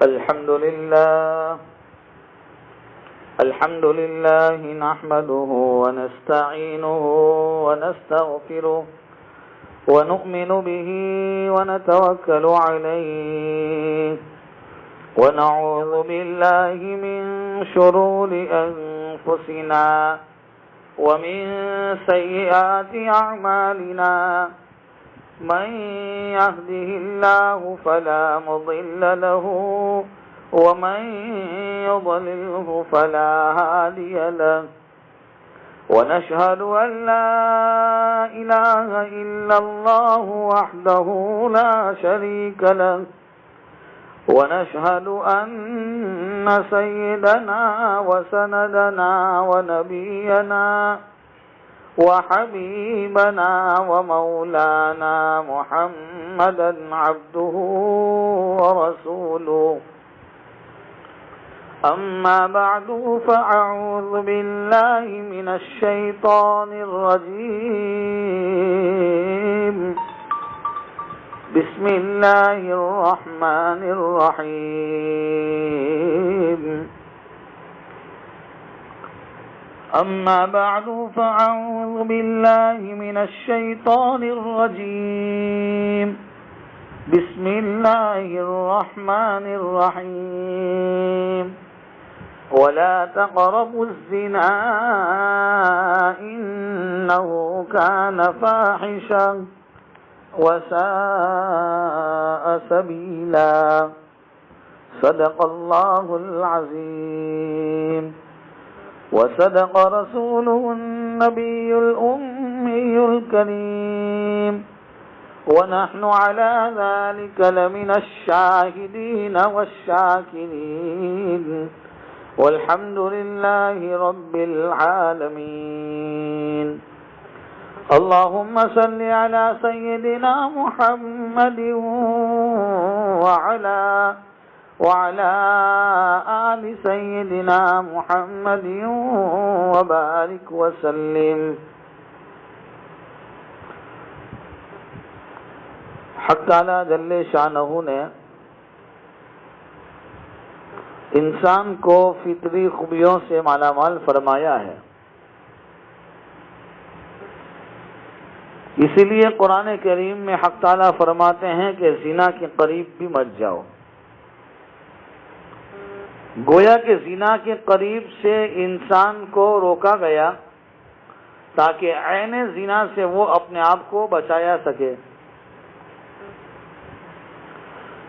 الحمد لله نحمده ونستعينه ونستغفره ونؤمن به ونتوكل عليه ونعوذ بالله من شرور أنفسنا ومن سيئات أعمالنا من يهده الله فلا مضل له ومن يضلله فلا هادي له ونشهد أن لا إله إلا الله وحده لا شريك له ونشهد أن سيدنا وسندنا ونبينا وحبيبنا ومولانا محمدا عبده ورسوله أما بعد فأعوذ بالله من الشيطان الرجيم بسم الله الرحمن الرحيم أما بعد فأعوذ بالله من الشيطان الرجيم بسم الله الرحمن الرحيم ولا تقربوا الزنا إنه كان فاحشا وساء سبيلا صدق الله العظيم وصدق رسوله النبي الأمي الكريم ونحن على ذلك لمن الشاهدين والشاكرين والحمد لله رب العالمين اللهم صل على سيدنا محمد وعلى آل سيدنا محمد وبارك وسلم. حق تعالی جل شانہ نے انسان کو فطری خوبیوں سے مالا مال فرمایا ہے، اسی لیے قرآن کریم میں حق تعالی فرماتے ہیں کہ زنا کے قریب بھی مت جاؤ. گویا کہ زنا کے قریب سے انسان کو روکا گیا تاکہ عین زنا سے وہ اپنے آپ کو بچایا سکے.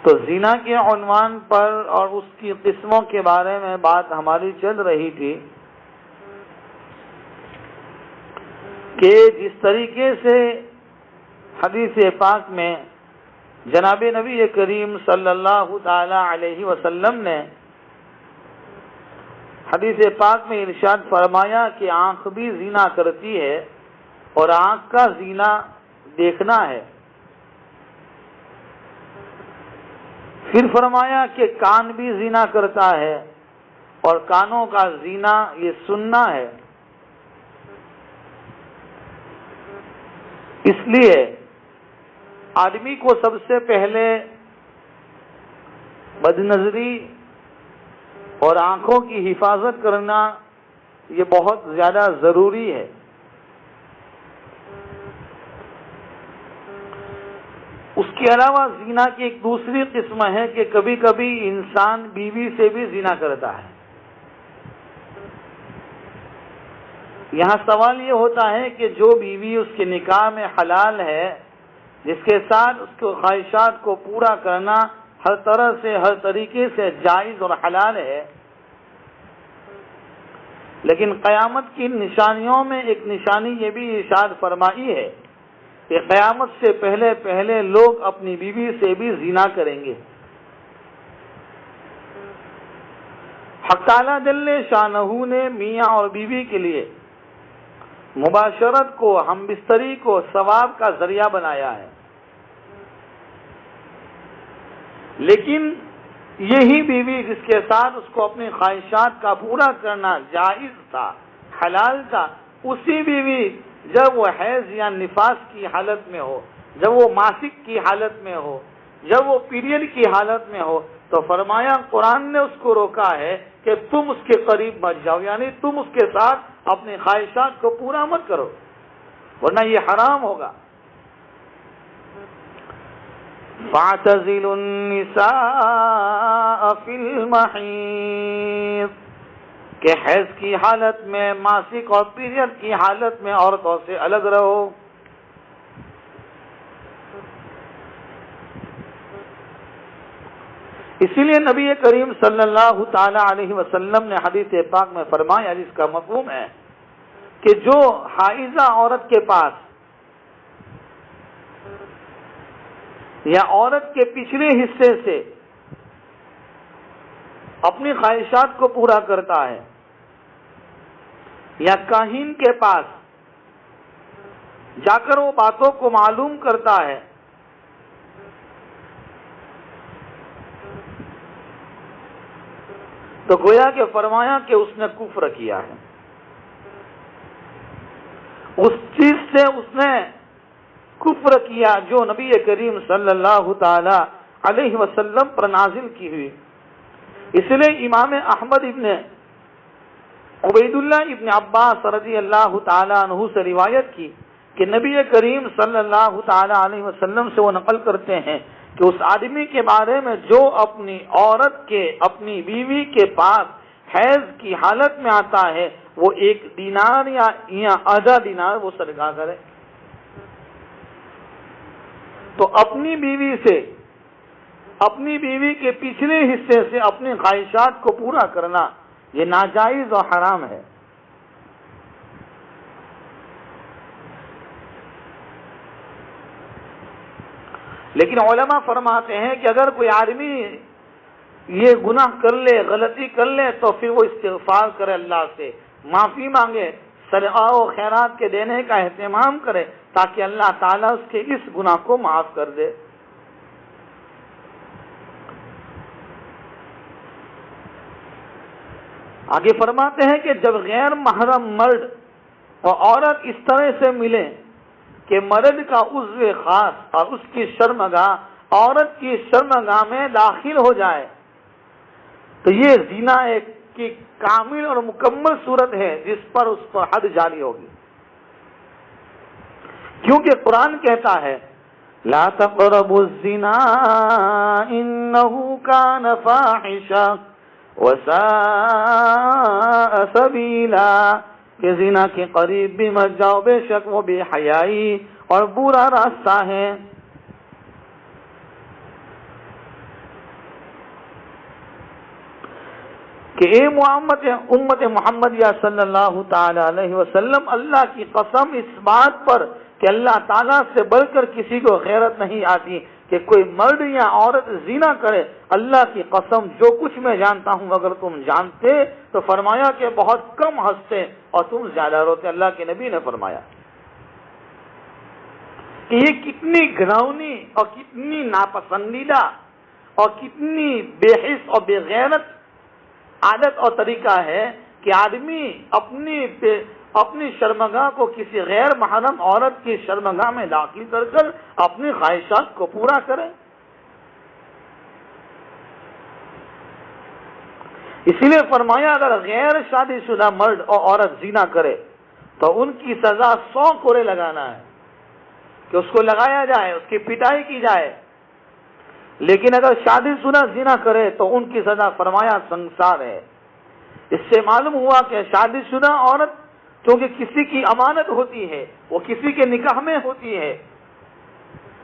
تو زنا کے عنوان پر اور اس کی قسموں کے بارے میں بات ہماری چل رہی تھی کہ جس طریقے سے حدیث پاک میں جناب نبی کریم صلی اللہ تعالی علیہ وسلم نے حدیث پاک میں ارشاد فرمایا کہ آنکھ بھی زنا کرتی ہے اور آنکھ کا زنا دیکھنا ہے. پھر فرمایا کہ کان بھی زنا کرتا ہے اور کانوں کا زنا یہ سننا ہے. اس لیے آدمی کو سب سے پہلے بدنظری اور آنکھوں کی حفاظت کرنا یہ بہت زیادہ ضروری ہے. اس کے علاوہ زنا کی ایک دوسری قسم ہے کہ کبھی کبھی انسان بیوی سے بھی زنا کرتا ہے. یہاں سوال یہ ہوتا ہے کہ جو بیوی اس کے نکاح میں حلال ہے، جس کے ساتھ اس کو خواہشات کو پورا کرنا ہر طرح سے ہر طریقے سے جائز اور حلال ہے، لیکن قیامت کی نشانیوں میں ایک نشانی یہ بھی ارشاد فرمائی ہے کہ قیامت سے پہلے لوگ اپنی بیوی سے بھی زنا کریں گے. حق تعالی جل شانہ نے میاں اور بیوی کے لیے مباشرت کو، ہم بستری کو ثواب کا ذریعہ بنایا ہے، لیکن یہی بیوی جس کے ساتھ اس کو اپنی خواہشات کا پورا کرنا جائز تھا، حلال تھا، اسی بیوی جب وہ حیض یا نفاس کی حالت میں ہو، جب وہ ماسک کی حالت میں ہو، جب وہ پیریڈ کی حالت میں ہو، تو فرمایا قرآن نے اس کو روکا ہے کہ تم اس کے قریب مت جاؤ، یعنی تم اس کے ساتھ اپنی خواہشات کو پورا مت کرو ورنہ یہ حرام ہوگا۔ فَاعْتَزِلُوا النِّسَاءَ فِي الْمَحِيضِ کہ حیض کی حالت میں، ماسک اور پیریڈ کی حالت میں عورتوں سے الگ رہو۔ اسی لیے نبی کریم صلی اللہ تعالی علیہ وسلم نے حدیث پاک میں فرمایا، جس کا مفہوم ہے کہ جو حائضہ عورت کے پاس یا عورت کے پچھلے حصے سے اپنی خواہشات کو پورا کرتا ہے یا کاہن کے پاس جا کر وہ باتوں کو معلوم کرتا ہے تو گویا کہ فرمایا کہ اس نے کفر کیا ہے، اس چیز سے اس نے کفر کیا جو نبی کریم صلی اللہ تعالی علیہ وسلم پر نازل کی ہوئی۔ اس لیے امام احمد ابن عبید اللہ ابن عباس رضی اللہ تعالی عنہ سے روایت کی کہ نبی کریم صلی اللہ تعالی علیہ وسلم سے وہ نقل کرتے ہیں کہ اس آدمی کے بارے میں جو اپنی عورت کے، اپنی بیوی کے پاس حیض کی حالت میں آتا ہے وہ 1 دینار یا آدھا دینار وہ صدقہ کرے۔ تو اپنی بیوی سے، اپنی بیوی کے پچھلے حصے سے اپنی خواہشات کو پورا کرنا یہ ناجائز اور حرام ہے۔ لیکن علماء فرماتے ہیں کہ اگر کوئی آدمی یہ گناہ کر لے، غلطی کر لے تو پھر وہ استغفار کرے، اللہ سے معافی مانگے، صدقہ و خیرات کے دینے کا اہتمام کرے تاکہ اللہ تعالیٰ اس کے اس گناہ کو معاف کر دے۔ آگے فرماتے ہیں کہ جب غیر محرم مرد اور عورت اس طرح سے ملے کہ مرد کا عضو خاص اور اس کی شرمگاہ عورت کی شرمگاہ میں داخل ہو جائے تو یہ زنا ایک کی کامل اور مکمل صورت ہے جس پر اس پر حد جاری ہوگی، کیونکہ قرآن کہتا ہے لا تقربوا الزنا انه كان فاحشا وساء سبیلا کہ زنا کے قریب بھی مت جاؤ، بے شک وہ بے حیائی اور برا راستہ ہے۔ کہ اے امت محمدیہ صلی اللہ تعالی علیہ وسلم، اللہ کی قسم اس بات پر کہ اللہ تعالیٰ سے بڑھ کر کسی کو غیرت نہیں آتی کہ کوئی مرد یا عورت زنا کرے، اللہ کی قسم جو کچھ میں جانتا ہوں اگر تم جانتے تو فرمایا کہ بہت کم ہنستے اور تم زیادہ روتے۔ اللہ کے نبی نے فرمایا کہ یہ کتنی گھناؤنی اور کتنی ناپسندیدہ اور کتنی بے حس اور بے غیرت عادت اور طریقہ ہے کہ آدمی اپنی شرمگاہ کو کسی غیر محرم عورت کی شرمگاہ میں داخل کر کر اپنی خواہشات کو پورا کرے۔ اسی لیے فرمایا اگر غیر شادی شدہ مرد اور عورت زنا کرے تو ان کی سزا 100 کوڑے لگانا ہے، کہ اس کو لگایا جائے، اس کی پٹائی کی جائے۔ لیکن اگر شادی شدہ زنا کرے تو ان کی سزا فرمایا سنسار ہے۔ اس سے معلوم ہوا کہ شادی شدہ عورت کیونکہ کسی کی امانت ہوتی ہے، وہ کسی کے نکاح میں ہوتی ہے،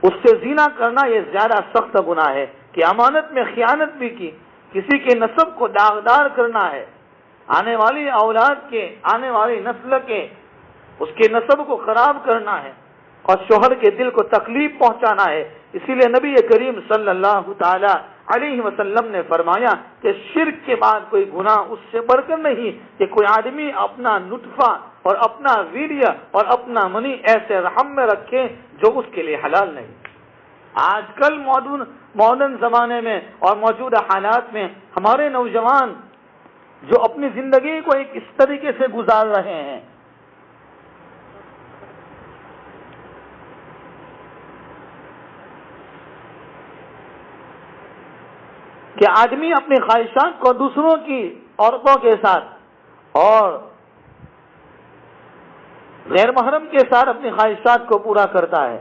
اس سے زنا کرنا یہ زیادہ سخت گناہ ہے کہ امانت میں خیانت بھی کی، کسی کے نسب کو داغدار کرنا ہے، آنے والی اولاد کے، آنے والی نسل کے اس کے نسب کو خراب کرنا ہے اور شوہر کے دل کو تکلیف پہنچانا ہے۔ اسی لیے نبی کریم صلی اللہ تعالی علیہ وسلم نے فرمایا کہ شرک کے بعد کوئی گناہ اس سے بڑھ کر نہیں کہ کوئی آدمی اپنا نطفہ اور اپنا ویریہ اور اپنا منی ایسے رحم میں رکھے جو اس کے لیے حلال نہیں۔ آج کل ماڈرن زمانے میں اور موجودہ حالات میں ہمارے نوجوان جو اپنی زندگی کو ایک اس طریقے سے گزار رہے ہیں، کہ آدمی اپنی خواہشات کو دوسروں کی عورتوں کے ساتھ اور غیر محرم کے ساتھ اپنی خواہشات کو پورا کرتا ہے۔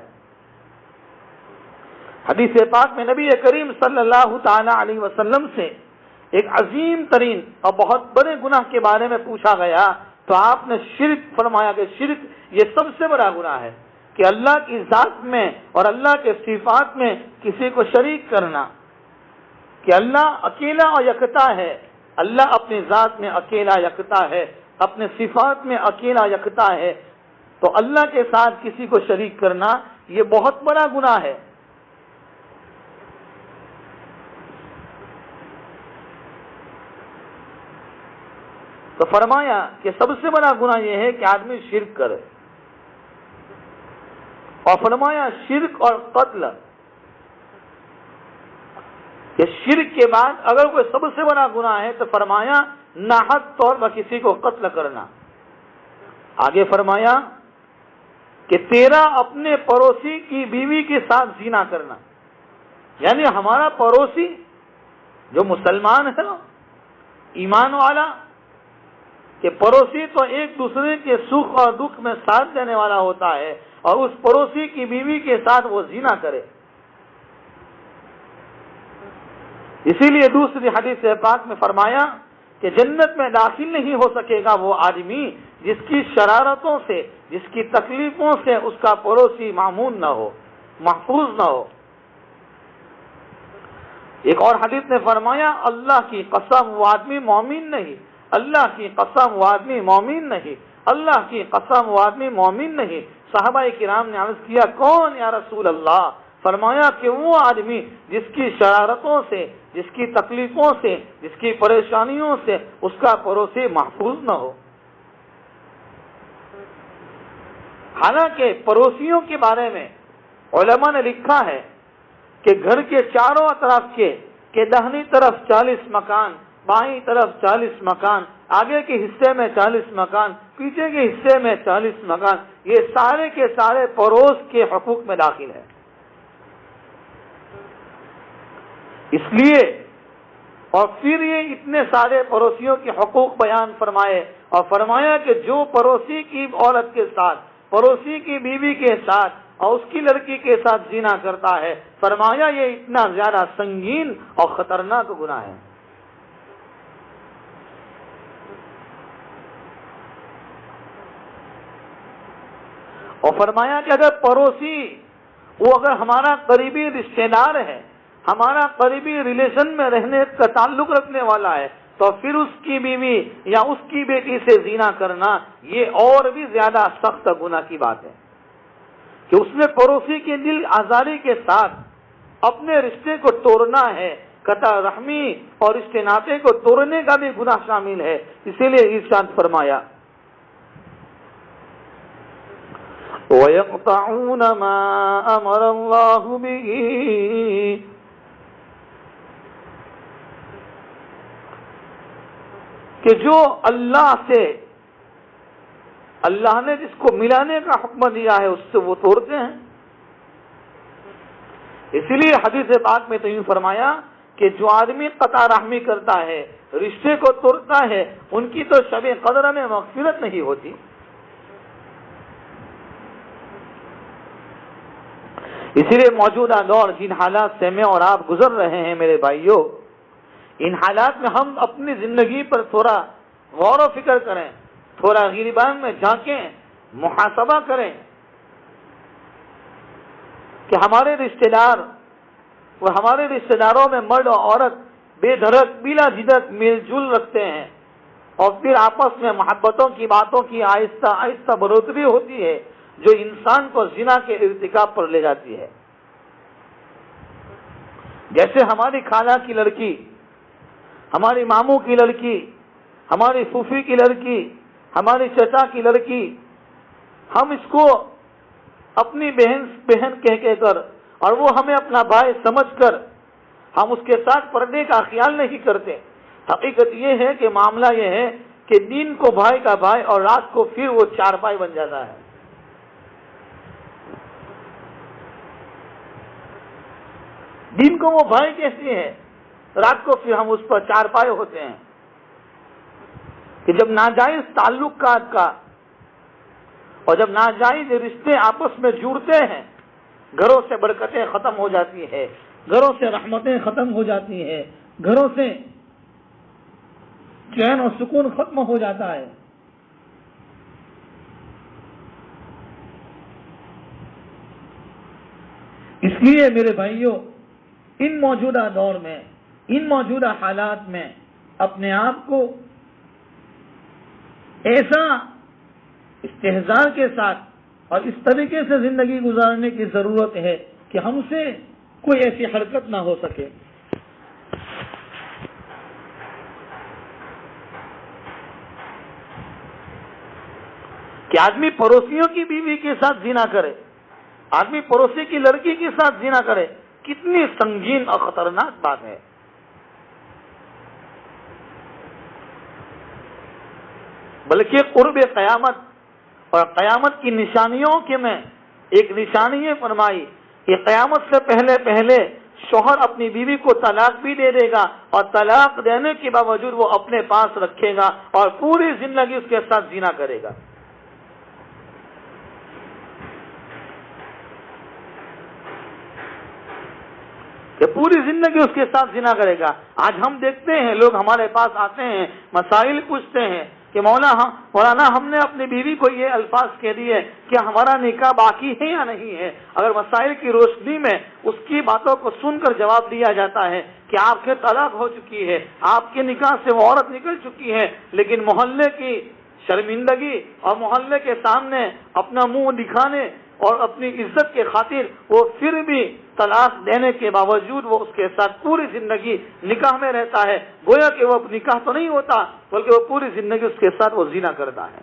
حدیث پاک میں نبی کریم صلی اللہ تعالی علیہ وسلم سے ایک عظیم ترین اور بہت بڑے گناہ کے بارے میں پوچھا گیا تو آپ نے شرک فرمایا کہ شرک یہ سب سے بڑا گناہ ہے، کہ اللہ کی ذات میں اور اللہ کے صفات میں کسی کو شریک کرنا، کہ اللہ اکیلا اور یکتا ہے، اللہ اپنی ذات میں اکیلا یکتا ہے، اپنے صفات میں اکیلا یکتا ہے، تو اللہ کے ساتھ کسی کو شریک کرنا یہ بہت بڑا گناہ ہے۔ تو فرمایا کہ سب سے بڑا گناہ یہ ہے کہ آدمی شرک کرے، اور فرمایا شرک اور قتل، کہ شرک کے بعد اگر کوئی سب سے بڑا گناہ ہے تو فرمایا ناحق طور پر کسی کو قتل کرنا۔ آگے فرمایا کہ تیرا اپنے پڑوسی کی بیوی کے ساتھ زنا کرنا، یعنی ہمارا پڑوسی جو مسلمان ہے ایمان والا، کہ پڑوسی تو ایک دوسرے کے سکھ اور دکھ میں ساتھ دینے والا ہوتا ہے، اور اس پڑوسی کی بیوی کے ساتھ وہ زنا کرے۔ اسی لیے دوسری حدیث پاک میں فرمایا کہ جنت میں داخل نہیں ہو سکے گا وہ آدمی جس کی شرارتوں سے، جس کی تکلیفوں سے اس کا پڑوسی معمون نہ ہو، محفوظ نہ ہو۔ ایک اور حدیث نے فرمایا اللہ کی قسم وہ آدمی مومن نہیں، اللہ کی قسم وہ آدمی مومن نہیں، اللہ کی قسم وہ آدمی مومن نہیں۔ صحابہ کرام نے عرض کیا کون یا رسول اللہ؟ فرمایا کہ وہ آدمی جس کی شرارتوں سے، جس کی تکلیفوں سے، جس کی پریشانیوں سے اس کا پڑوسی محفوظ نہ ہو۔ حالانکہ پڑوسیوں کے بارے میں علماء نے لکھا ہے کہ گھر کے چاروں اطراف کے دہنی طرف 40 مکان، بائیں طرف 40 مکان، آگے کے حصے میں 40 مکان، پیچھے کے حصے میں 40 مکان، یہ سارے کے سارے پڑوس کے حقوق میں داخل ہے۔ اس لیے اور پھر یہ اتنے سارے پڑوسیوں کے حقوق بیان فرمائے، اور فرمایا کہ جو پڑوسی کی عورت کے ساتھ، پڑوسی کی بیوی کے ساتھ اور اس کی لڑکی کے ساتھ زنا کرتا ہے، فرمایا یہ اتنا زیادہ سنگین اور خطرناک گناہ ہے۔ اور فرمایا کہ اگر پڑوسی وہ اگر ہمارا قریبی رشتہ دار ہے، ہمارا قریبی ریلیشن میں رہنے کا تعلق رکھنے والا ہے، تو پھر اس کی بیوی یا اس کی بیٹی سے زنا کرنا یہ اور بھی زیادہ سخت گناہ کی بات ہے، کہ اس نے پڑوسی کے دل آزاری کے ساتھ اپنے رشتے کو توڑنا ہے۔ قطع رحمی اور رشتے ناطے کو توڑنے کا بھی گناہ شامل ہے۔ اسی لیے ارشاد فرمایا وَيَقْطَعُونَ مَا أَمَرَ اللَّهُ بِهِ، کہ جو اللہ سے، اللہ نے جس کو ملانے کا حکم دیا ہے اس سے وہ توڑتے ہیں۔ اسی لیے حدیث پاک میں تو یوں فرمایا کہ جو آدمی قطع رحمی کرتا ہے، رشتے کو توڑتا ہے، ان کی تو شب قدر میں مغفرت نہیں ہوتی۔ اسی لیے موجودہ دور جن حالات سے میں اور آپ گزر رہے ہیں میرے بھائیوں، ان حالات میں ہم اپنی زندگی پر تھوڑا غور و فکر کریں، تھوڑا غریبان میں جھانکیں، محاسبہ کریں کہ ہمارے رشتہ دار، وہ ہمارے رشتہ داروں میں مرد اور عورت بے دھڑک بلا جھجک میل جل رکھتے ہیں، اور پھر آپس میں محبتوں کی باتوں کی آہستہ آہستہ بڑھوتری ہوتی ہے جو انسان کو زنا کے ارتکاب پر لے جاتی ہے۔ جیسے ہماری خالہ کی لڑکی، ہماری ماموں کی لڑکی، ہماری پھوپھی کی لڑکی، ہماری چچا کی لڑکی، ہم اس کو اپنی بہن کہہ کر اور وہ ہمیں اپنا بھائی سمجھ کر ہم اس کے ساتھ پردے کا خیال نہیں کرتے۔ حقیقت یہ ہے کہ معاملہ یہ ہے کہ دن کو بھائی کا بھائی اور رات کو پھر وہ چارپائی بن جاتا ہے۔ دن کو وہ بھائی کہتی ہے، رات کو پھر ہم اس پر چارپائے ہوتے ہیں کہ جب ناجائز تعلقات کا اور جب ناجائز رشتے آپس میں جڑتے ہیں، گھروں سے برکتیں ختم ہو جاتی ہے، گھروں سے رحمتیں ختم ہو جاتی ہے، گھروں سے چین اور سکون ختم ہو جاتا ہے۔ اس لیے میرے بھائیوں، ان موجودہ دور میں، ان موجودہ حالات میں اپنے آپ کو ایسا استحضار کے ساتھ اور اس طریقے سے زندگی گزارنے کی ضرورت ہے کہ ہم سے کوئی ایسی حرکت نہ ہو سکے۔ کہ آدمی پڑوسیوں کی بیوی کے ساتھ زنا کرے، آدمی پڑوسی کی لڑکی کے ساتھ زنا کرے، کتنی سنگین اور خطرناک بات ہے۔ بلکہ قرب قیامت اور قیامت کی نشانیوں کے میں ایک نشانی یہ فرمائی کہ قیامت سے پہلے شوہر اپنی بیوی کو طلاق بھی دے دے گا، اور طلاق دینے کے باوجود وہ اپنے پاس رکھے گا اور پوری زندگی اس کے ساتھ زنا کرے گا۔ کہ پوری زندگی اس کے ساتھ زنا کرے گا۔ آج ہم دیکھتے ہیں لوگ ہمارے پاس آتے ہیں، مسائل پوچھتے ہیں کہ مولانا ہم نے اپنی بیوی کو یہ الفاظ کہہ دیے کہ ہمارا نکاح باقی ہے یا نہیں ہے۔ اگر مسائل کی روشنی میں اس کی باتوں کو سن کر جواب دیا جاتا ہے کہ آپ کے طلاق ہو چکی ہے، آپ کے نکاح سے وہ عورت نکل چکی ہے، لیکن محلے کی شرمندگی اور محلے کے سامنے اپنا منہ دکھانے اور اپنی عزت کے خاطر وہ پھر بھی طلاق دینے کے باوجود وہ اس کے ساتھ پوری زندگی نکاح میں رہتا ہے، گویا کہ وہ نکاح تو نہیں ہوتا بلکہ وہ پوری زندگی اس کے ساتھ وہ زنا کرتا ہے۔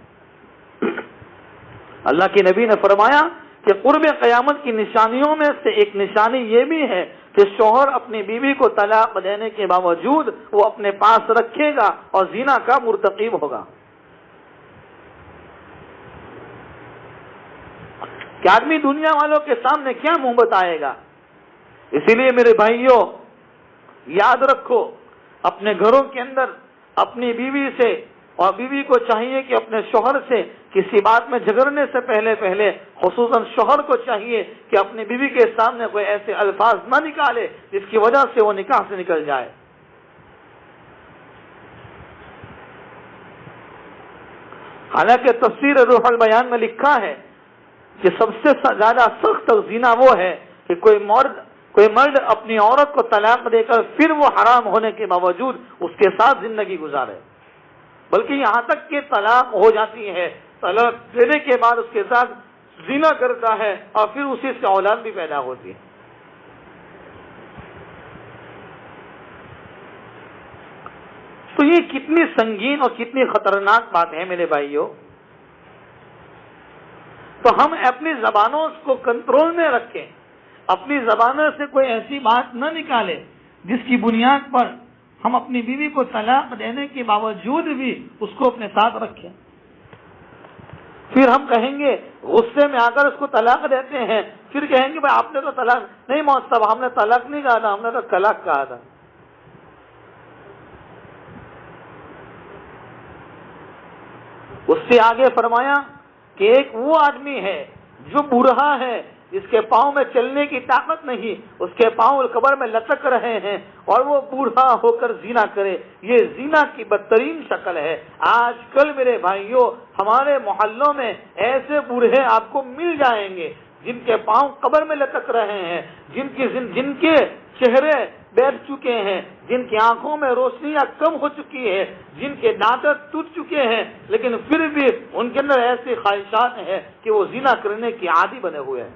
اللہ کے نبی نے فرمایا کہ قرب قیامت کی نشانیوں میں سے ایک نشانی یہ بھی ہے کہ شوہر اپنی بیوی کو طلاق دینے کے باوجود وہ اپنے پاس رکھے گا اور زنا کا مرتکب ہوگا۔ کہ آدمی دنیا والوں کے سامنے کیا منہ بتائے گا۔ اسی لیے میرے بھائیوں، یاد رکھو، اپنے گھروں کے اندر اپنی بیوی سے اور بیوی کو چاہیے کہ اپنے شوہر سے کسی بات میں جھگڑنے سے پہلے خصوصاً شوہر کو چاہیے کہ اپنی بیوی کے سامنے کوئی ایسے الفاظ نہ نکالے جس کی وجہ سے وہ نکاح سے نکل جائے۔ حالانکہ تفسیر روح البیان میں لکھا ہے کہ سب سے زیادہ سخت زنا وہ ہے کہ کوئی مرد اپنی عورت کو طلاق دے کر پھر وہ حرام ہونے کے باوجود اس کے ساتھ زندگی گزارے، بلکہ یہاں تک کہ طلاق ہو جاتی ہے، طلاق دینے کے بعد اس کے ساتھ زنا کرتا ہے اور پھر اسی سے اولاد بھی پیدا ہوتی ہے۔ تو یہ کتنی سنگین اور کتنی خطرناک بات ہے میرے بھائیوں۔ تو ہم اپنی زبانوں کو کنٹرول میں رکھیں، اپنی زبانوں سے کوئی ایسی بات نہ نکالے جس کی بنیاد پر ہم اپنی بیوی کو طلاق دینے کے باوجود بھی اس کو اپنے ساتھ رکھیں۔ پھر ہم کہیں گے، غصے میں آ کر اس کو طلاق دیتے ہیں، پھر کہیں گے بھائی آپ نے تو طلاق نہیں، مؤدب ہم نے طلاق نہیں کہا تھا، ہم نے تو طلاق کہا تھا۔ اس سے آگے فرمایا کہ ایک وہ آدمی ہے جو بوڑھا ہے، جس کے پاؤں میں چلنے کی طاقت نہیں، اس کے پاؤں قبر میں لٹک رہے ہیں اور وہ بوڑھا ہو کر زنا کرے، یہ زنا کی بدترین شکل ہے۔ آج کل میرے بھائیوں ہمارے محلوں میں ایسے بوڑھے آپ کو مل جائیں گے جن کے پاؤں قبر میں لٹک رہے ہیں، جن کے چہرے بیٹھ چکے ہیں، جن کی آنکھوں میں روشنیاں کم ہو چکی ہے، جن کے دانت ٹوٹ چکے ہیں، لیکن پھر بھی ان کے اندر ایسی خواہشات ہیں کہ وہ زنا کرنے کی عادی بنے ہوئے ہیں۔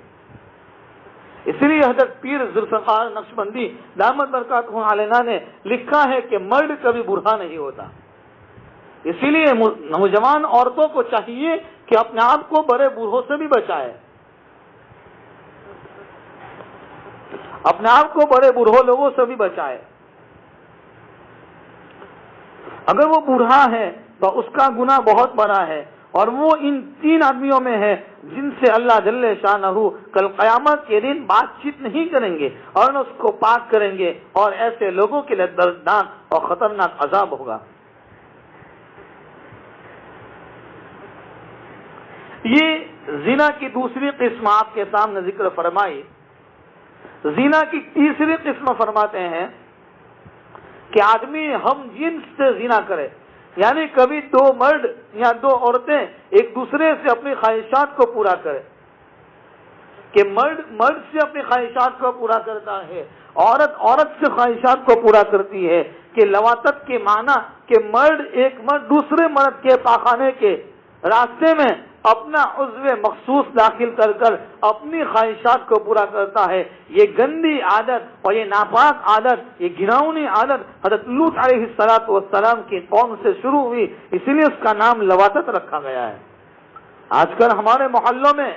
اس لیے حضرت پیر ذوالفقار نقشبندی دامت برکاتہ علیہ نے لکھا ہے کہ مرد کبھی بوڑھا نہیں ہوتا۔ اسی لیے نوجوان عورتوں کو چاہیے کہ اپنے آپ کو بڑے بوڑھوں سے بھی بچائے، اپنے آپ کو بڑے بوڑھوں لوگوں سے بھی بچائے۔ اگر وہ بوڑھا ہے تو اس کا گناہ بہت بڑا ہے، اور وہ ان 3 آدمیوں میں ہے جن سے اللہ جل شانہ کل قیامت کے دن بات چیت نہیں کریں گے اور نہ اس کو پاک کریں گے، اور ایسے لوگوں کے لیے دردناک اور خطرناک عذاب ہوگا۔ یہ زنا کی دوسری قسم آپ کے سامنے ذکر فرمائی۔ زنا کی تیسری قسم فرماتے ہیں کہ آدمی ہم جنس سے زنا کرے، یعنی کبھی 2 مرد یا 2 عورتیں ایک دوسرے سے اپنی خواہشات کو پورا کرے، کہ مرد سے اپنی خواہشات کو پورا کرتا ہے، عورت سے خواہشات کو پورا کرتی ہے، کہ لواطت کے معنی کہ ایک مرد دوسرے مرد کے پاخانے کے راستے میں اپنا عضو مخصوص داخل کر اپنی خواہشات کو پورا کرتا ہے۔ یہ گندی عادت اور یہ ناپاک عادت، یہ گھناؤنی عادت حضرت لوط علیہ السلام کی قوم سے شروع ہوئی، اسی لیے اس کا نام لواطت رکھا گیا ہے۔ آج کل ہمارے محلوں میں،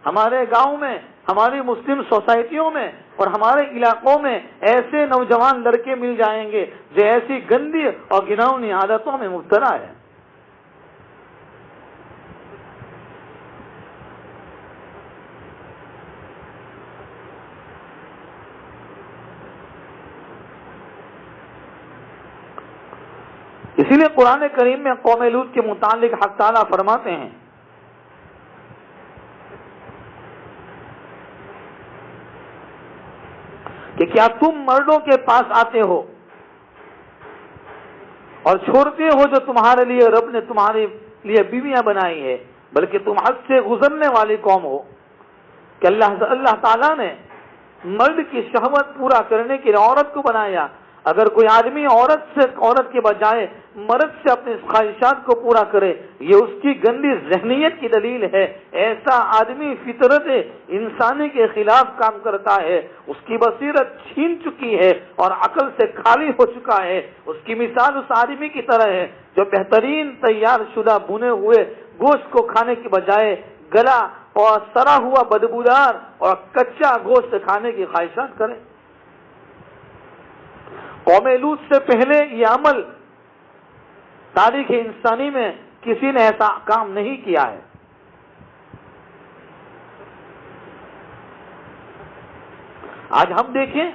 ہمارے گاؤں میں، ہماری مسلم سوسائٹیوں میں اور ہمارے علاقوں میں ایسے نوجوان لڑکے مل جائیں گے جو ایسی گندی اور گھناؤنی عادتوں میں مبتلا ہے۔ اسی لیے قرآن کریم میں قوم لوط کے متعلق حق تعالیٰ فرماتے ہیں کہ کیا تم مردوں کے پاس آتے ہو اور چھوڑتے ہو جو تمہارے لیے رب نے تمہارے لیے بیویاں بنائی ہے، بلکہ تم حد سے گزرنے والی قوم ہو۔ کہ اللہ تعالیٰ نے مرد کی شہوت پورا کرنے کے لیے عورت کو بنایا۔ اگر کوئی آدمی عورت کے بجائے مرد سے اپنی خواہشات کو پورا کرے، یہ اس کی گندی ذہنیت کی دلیل ہے۔ ایسا آدمی فطرت انسانی کے خلاف کام کرتا ہے، اس کی بصیرت چھین چکی ہے اور عقل سے خالی ہو چکا ہے۔ اس کی مثال اس آدمی کی طرح ہے جو بہترین تیار شدہ بھنے ہوئے گوشت کو کھانے کے بجائے گلا اور سڑا ہوا بدبودار اور کچا گوشت کھانے کی خواہشات کرے۔ قوم لوط سے پہلے یہ عمل تاریخ انسانی میں کسی نے ایسا کام نہیں کیا ہے۔ آج ہم دیکھیں،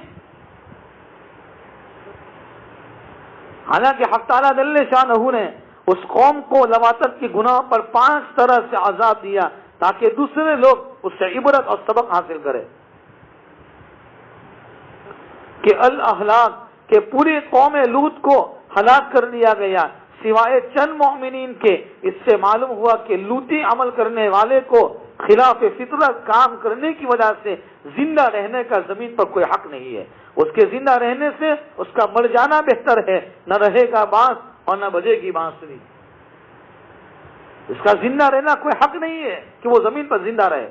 حالانکہ حق تعالیٰ جل شانہ نے اس قوم کو لواطت کے گناہ پر 5 طرح سے عذاب دیا تاکہ دوسرے لوگ اس سے عبرت اور سبق حاصل کریں۔ کہ الاہلاک کہ پوری قوم لوط کو ہلاک کر دیا گیا سوائے چند مومنین کے۔ اس سے معلوم ہوا کہ لوطی عمل کرنے والے کو خلاف فطرت کام کرنے کی وجہ سے زندہ رہنے کا زمین پر کوئی حق نہیں ہے۔ اس کے زندہ رہنے سے اس کا مر جانا بہتر ہے، نہ رہے گا بانس اور نہ بجے گی بانسری۔ اس کا زندہ رہنا کوئی حق نہیں ہے کہ وہ زمین پر زندہ رہے۔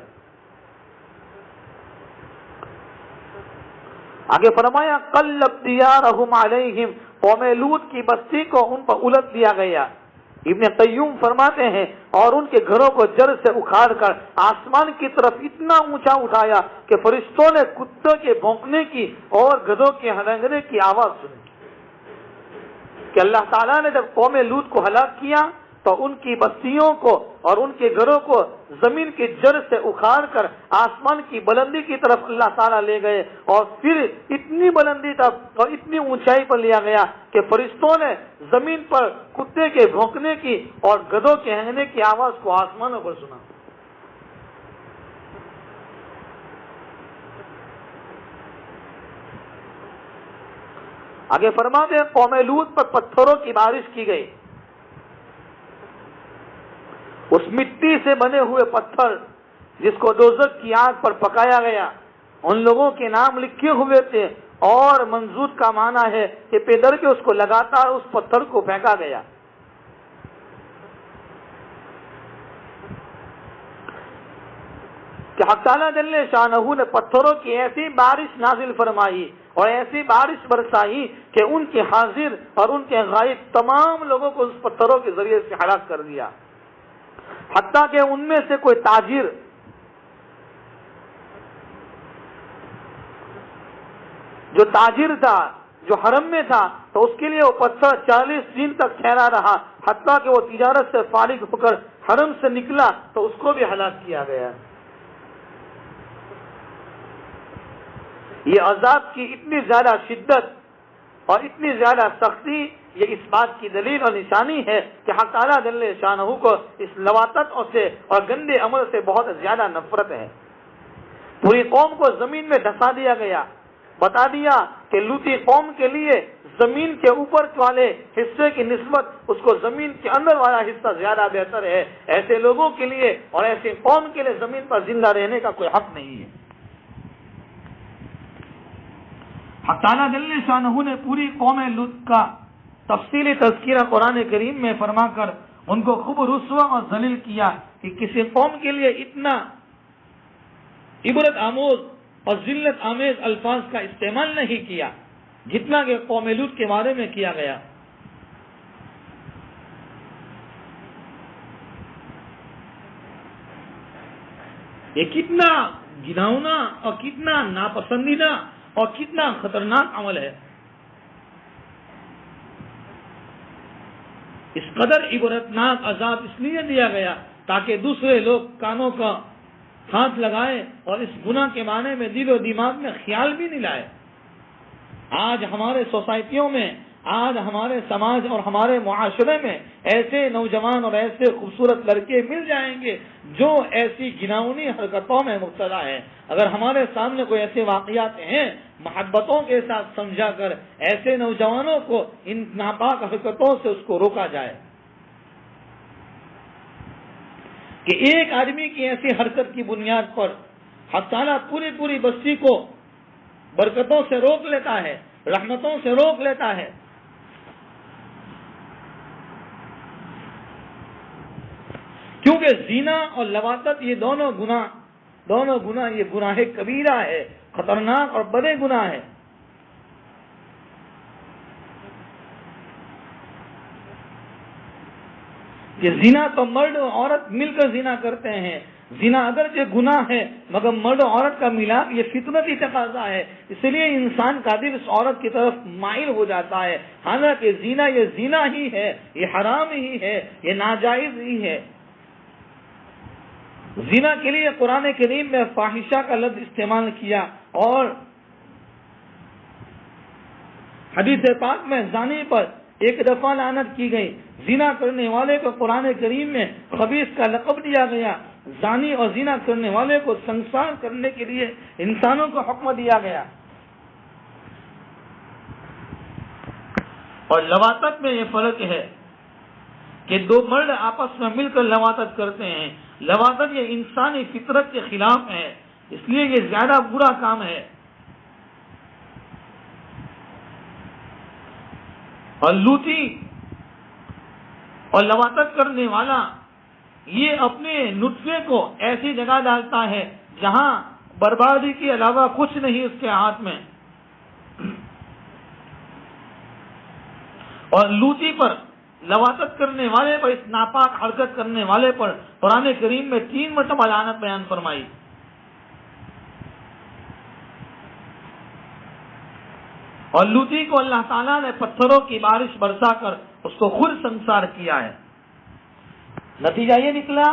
آگے فرمایا قلب دیارہم علیہم، قوم لوط کی بستی کو ان پر الٹ دیا گیا۔ ابن قیوم فرماتے ہیں اور ان کے گھروں کو جڑ سے اکھاڑ کر آسمان کی طرف اتنا اونچا اٹھایا کہ فرشتوں نے کتوں کے بھونکنے کی اور گدھوں کے ہنگنے کی آواز سنی۔ کہ اللہ تعالیٰ نے جب قوم لوط کو ہلاک کیا تو ان کی بستیوں کو اور ان کے گھروں کو زمین کی جڑ سے اکھاڑ کر آسمان کی بلندی کی طرف اللہ تعالیٰ لے گئے، اور پھر اتنی بلندی تک اور اتنی اونچائی پر لیا گیا کہ فرشتوں نے زمین پر کتے کے بھونکنے کی اور گدھوں کے ہنگنے کی آواز کو آسمانوں پر سنا۔ آگے فرماتے ہیں قوم لوط پر پتھروں کی بارش کی گئی۔ اس مٹی سے بنے ہوئے پتھر جس کو دوزخ کی آگ پر پکایا گیا، ان لوگوں کے نام لکھے ہوئے تھے، اور منظور کا معنی ہے کہ پیدر کے اس کو لگاتار اس پتھر کو پھینکا گیا۔ کہ حق تعالیٰ جل شانہ نے پتھروں کی ایسی بارش نازل فرمائی اور ایسی بارش برسائی کہ ان کے حاضر اور ان کے غائب تمام لوگوں کو اس پتھروں کے ذریعے سے ہلاک کر دیا۔ حتیٰ کہ ان میں سے کوئی تاجر جو تاجر تھا جو حرم میں تھا تو اس کے لیے وہ پتھر 40 دن تک ٹھہرا رہا، حتیٰ کہ وہ تجارت سے فارغ ہو کر حرم سے نکلا تو اس کو بھی ہلاک کیا گیا۔ یہ عذاب کی اتنی زیادہ شدت اور اتنی زیادہ سختی یہ اس بات کی دلیل اور نشانی ہے کہ حق تعالیٰ جل شانہ کو اس لواطت سے اور گندے عمل سے بہت زیادہ نفرت ہے۔ پوری قوم کو زمین میں دھسا دیا گیا، بتا دیا کہ لوطی قوم کے لیے زمین کے اوپر والے حصے کی نسبت اس کو زمین کے اندر والا حصہ زیادہ بہتر ہے۔ ایسے لوگوں کے لیے اور ایسے قوم کے لیے زمین پر زندہ رہنے کا کوئی حق نہیں ہے۔ حق تعالیٰ جل شانہ نے پوری قوم لوط کا تفصیلی تذکرہ قرآن کریم میں فرما کر ان کو خوب رسوا اور ذلیل کیا کہ کسی قوم کے لیے اتنا عبرت آموز اور ذلت آمیز الفاظ کا استعمال نہیں کیا جتنا کہ قوم لوط کے بارے میں کیا گیا۔ یہ کتنا گھناؤنا اور کتنا ناپسندیدہ اور کتنا خطرناک عمل ہے۔ اس قدر عبرتناک عذاب اس لیے دیا گیا تاکہ دوسرے لوگ کانوں کا ہاتھ لگائے اور اس گناہ کے معنی میں دل و دماغ میں خیال بھی نہیں لائے۔ آج ہمارے سوسائٹیوں میں، آج ہمارے سماج اور ہمارے معاشرے میں ایسے نوجوان اور ایسے خوبصورت لڑکے مل جائیں گے جو ایسی گھناؤنی حرکتوں میں مبتلا ہیں۔ اگر ہمارے سامنے کوئی ایسے واقعات ہیں، محبتوں کے ساتھ سمجھا کر ایسے نوجوانوں کو ان ناپاک حرکتوں سے اس کو روکا جائے کہ ایک آدمی کی ایسی حرکت کی بنیاد پر حق تعالیٰ پوری بستی کو برکتوں سے روک لیتا ہے، رحمتوں سے روک لیتا ہے۔ کیونکہ زنا اور لواطت یہ دونوں گناہ یہ گناہ کبیرہ ہے، خطرناک اور بڑے گناہ ہے۔ یہ زنا تو مرد اور عورت مل کر زنا کرتے ہیں۔ زنا اگرچہ گناہ ہے مگر مرد و عورت کا ملاپ یہ فطرتی تقاضا ہے، اس لیے انسان کا دل اس عورت کی طرف مائل ہو جاتا ہے، حالانکہ زنا یہ زنا ہی ہے، یہ حرام ہی ہے، یہ ناجائز ہی ہے۔ زنا کے لیے قرآن کریم میں فاحشہ کا لفظ استعمال کیا اور حدیث پاک میں زانی پر ایک دفعہ لعنت کی گئی۔ زنا کرنے والے کو قرآن کریم میں خبیث کا لقب دیا گیا۔ زانی اور زنا کرنے والے کو سنسار کرنے کے لیے انسانوں کو حکم دیا گیا۔ اور لواطت میں یہ فرق ہے کہ دو مرد آپس میں مل کر لواطت کرتے ہیں۔ لواطت یہ انسانی فطرت کے خلاف ہے، اس لیے یہ زیادہ برا کام ہے۔ اور لوطی اور لواطت کرنے والا یہ اپنے نطفے کو ایسی جگہ ڈالتا ہے جہاں بربادی کے علاوہ کچھ نہیں اس کے ہاتھ میں۔ اور لوطی پر، لواطت کرنے والے پر، اس ناپاک حرکت کرنے والے پر قرآن کریم میں 3 مرتبہ لعنت بیان فرمائی۔ اور لوطی کو اللہ تعالیٰ نے پتھروں کی بارش برسا کر اس کو خود سنسار کیا ہے۔ نتیجہ یہ نکلا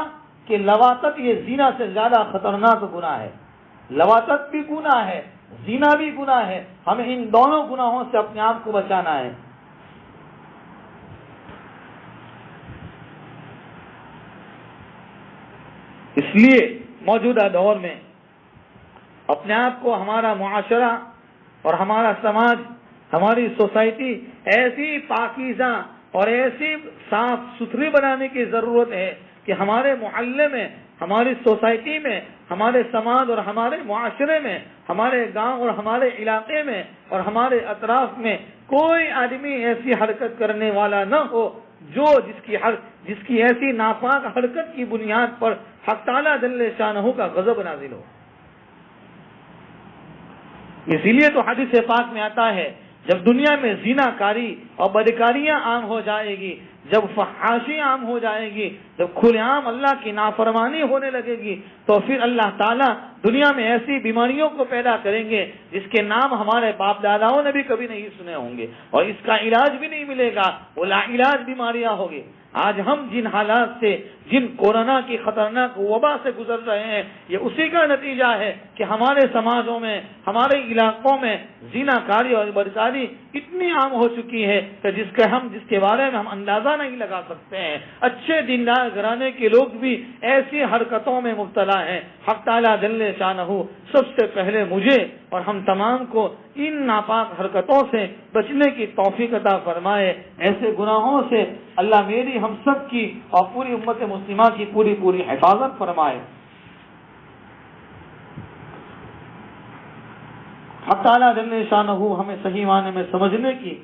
کہ لواطت یہ زنا سے زیادہ خطرناک گناہ ہے۔ لواطت بھی گناہ ہے، زنا بھی گناہ ہے، ہمیں ان دونوں گناہوں سے اپنے آپ کو بچانا ہے۔ اس لیے موجودہ دور میں اپنے آپ کو ہمارا معاشرہ اور ہمارا سماج، ہماری سوسائٹی ایسی پاکیزہ اور ایسی صاف ستھری بنانے کی ضرورت ہے کہ ہمارے محلے میں، ہماری سوسائٹی میں، ہمارے سماج اور ہمارے معاشرے میں، ہمارے گاؤں اور ہمارے علاقے میں اور ہمارے اطراف میں کوئی آدمی ایسی حرکت کرنے والا نہ ہو جس کی ایسی ناپاک حرکت کی بنیاد پر حق تعالیٰ جل شانہ کا غضب نازل ہو۔ اسی لیے تو حدیث پاک میں آتا ہے جب دنیا میں زنا کاری اور بدکاریاں عام ہو جائے گی، جب فحاشی عام ہو جائے گی، جب کھلے عام اللہ کی نافرمانی ہونے لگے گی، تو پھر اللہ تعالیٰ دنیا میں ایسی بیماریوں کو پیدا کریں گے جس کے نام ہمارے باپ داداؤں نے بھی کبھی نہیں سنے ہوں گے، اور اس کا علاج بھی نہیں ملے گا، وہ لا علاج بیماریاں ہوگی۔ آج ہم جن حالات سے، جن کورونا کی خطرناک وبا سے گزر رہے ہیں، یہ اسی کا نتیجہ ہے کہ ہمارے سماجوں میں، ہمارے علاقوں میں زنا کاری اور بدکاری اتنی عام ہو چکی ہے کہ جس کے بارے میں ہم اندازہ نہیں لگا سکتے ہیں۔ اچھے دیندار گھرانے کے لوگ بھی ایسی حرکتوں میں مبتلا ہیں۔ حق تعالیٰ جل شانہ سب سے پہلے مجھے اور ہم تمام کو ان ناپاک حرکتوں سے بچنے کی توفیق عطا فرمائے، ایسے گناہوں سے اللہ میری، ہم سب کی اور پوری امت مسلمہ کی پوری حفاظت فرمائے۔ حق تعالیٰ جل شانہ ہمیں صحیح معنی میں سمجھنے کی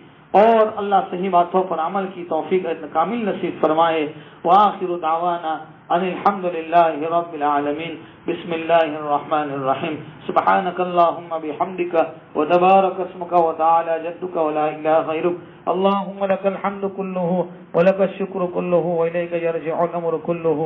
اور اللہ صحیح باتوں پر عمل کی توفیق کامل نصیب فرمائے۔ وآخر دعوانا ان الحمد للہ رب العالمین۔ بسم اللہ الرحمن الرحیم۔ سبحانک اللہم بحمدک وتبارک اسمک وتعالی جدک ولا الہ غیرک۔ اللہم لک الحمد کلہ ولک الشکر کلہ وإلیک یرجع الامر کلہ۔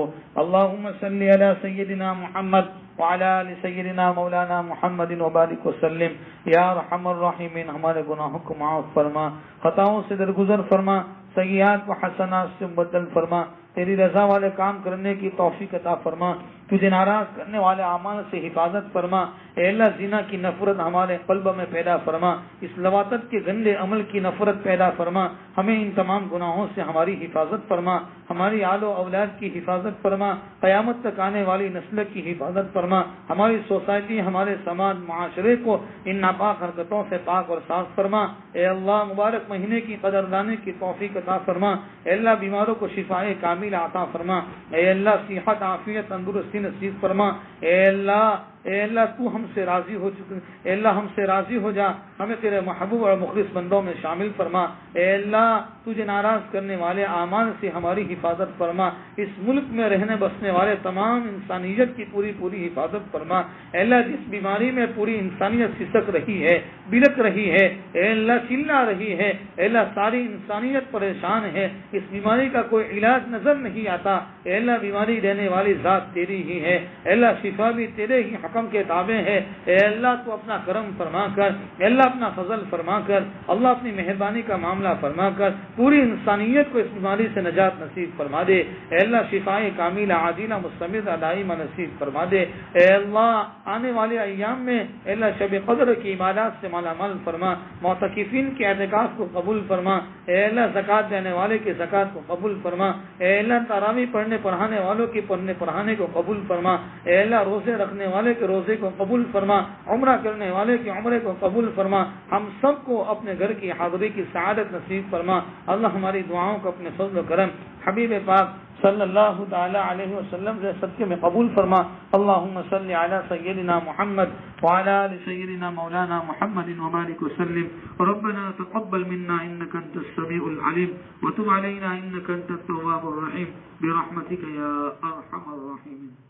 اللہم صلی علی سیدنا محمد وعلی آل سیدنا مولانا محمد وبارک وسلم۔ یا ارحم الراحمین، ہمارے گناہوں کو معاف فرما، خطاؤں سے درگزر فرما، سیئات و حسنات سے بدل فرما، تیری رضا والے کام کرنے کی توفیق عطا فرما، تجھے ناراض کرنے والے اعمال سے حفاظت فرما۔ اے اللہ، زنا کی نفرت ہمارے قلب میں پیدا فرما، اس لواطت کے گندے عمل کی نفرت پیدا فرما، ہمیں ان تمام گناہوں سے ہماری حفاظت فرما، ہماری آل و اولاد کی حفاظت فرما، قیامت تک آنے والی نسل کی حفاظت فرما، ہماری سوسائٹی، ہمارے سماج، معاشرے کو ان ناپاک حرکتوں سے پاک اور صاف فرما۔ اے اللہ، مبارک مہینے کی قدردانی کی توفیق عطا فرما۔ اے اللہ، بیماروں کو شفائے کامل عطا فرما۔ اے اللہ، صحت، عافیت، تندرستی نصیب فرما۔ اے اللہ تو ہم سے راضی ہو چکے، اے اللہ ہم سے راضی ہو جا، ہمیں تیرے محبوب اور مخلص بندوں میں شامل فرما۔ اے اللہ، تجھے ناراض کرنے والے اعمال سے ہماری حفاظت فرما، اس ملک میں رہنے بسنے والے تمام انسانیت کی پوری حفاظت فرما۔ اے اللہ، جس بیماری میں پوری انسانیت سسک رہی ہے، بلک رہی ہے، اے اللہ چلا رہی ہے، اے اللہ ساری انسانیت پریشان ہے، اس بیماری کا کوئی علاج نظر نہیں آتا، اے اللہ بیماری دینے والی ذات تیری ہی ہے، اے اللہ شفا بھی تیرے ہی حکم کے تابع ہے۔ اے اللہ تو اپنا کرم فرما کر، اے اللہ اپنا فضل فرما کر، اللہ اپنی مہربانی کا معاملہ فرما کر پوری انسانیت کو اس بیماری سے نجات نصیب فرما دے۔ اے اللہ شفائے کاملہ عاجلہ مستمرہ دائمہ نصیب فرما دے۔ اے اللہ آنے والے ایام میں اے اللہ شب قدر کی عبادات سے مالا مال فرما، معتکفین کے اعتکاف کو قبول فرما۔ اے اللہ زکات دینے والے کے زکات کو قبول فرما۔ اے اللہ تراویح پڑھنے پڑھانے والوں کے پڑھنے پڑھانے کو قبول فرما۔ اے اللہ روزے رکھنے والے کے روزے کو قبول فرما، عمرہ کرنے والے کے عمرے کو قبول فرما، ہم سب کو اپنے گھر کی حاضری کی سعادت نصیب فرما۔ اللہ ہماری دعاؤں کو اپنے فضل و کرم حبیب پاک صلی اللہ تعالی علیہ وسلم سے صدقے میں قبول فرما۔ اللہم صلی علی سیدنا محمد وعلی آل سیدنا مولانا محمد وبارک وسلم۔ ربنا تقبل منا انک انت السمیع العلیم وتب علینا انک انت التواب الرحیم برحمتک یا ارحم الراحمین۔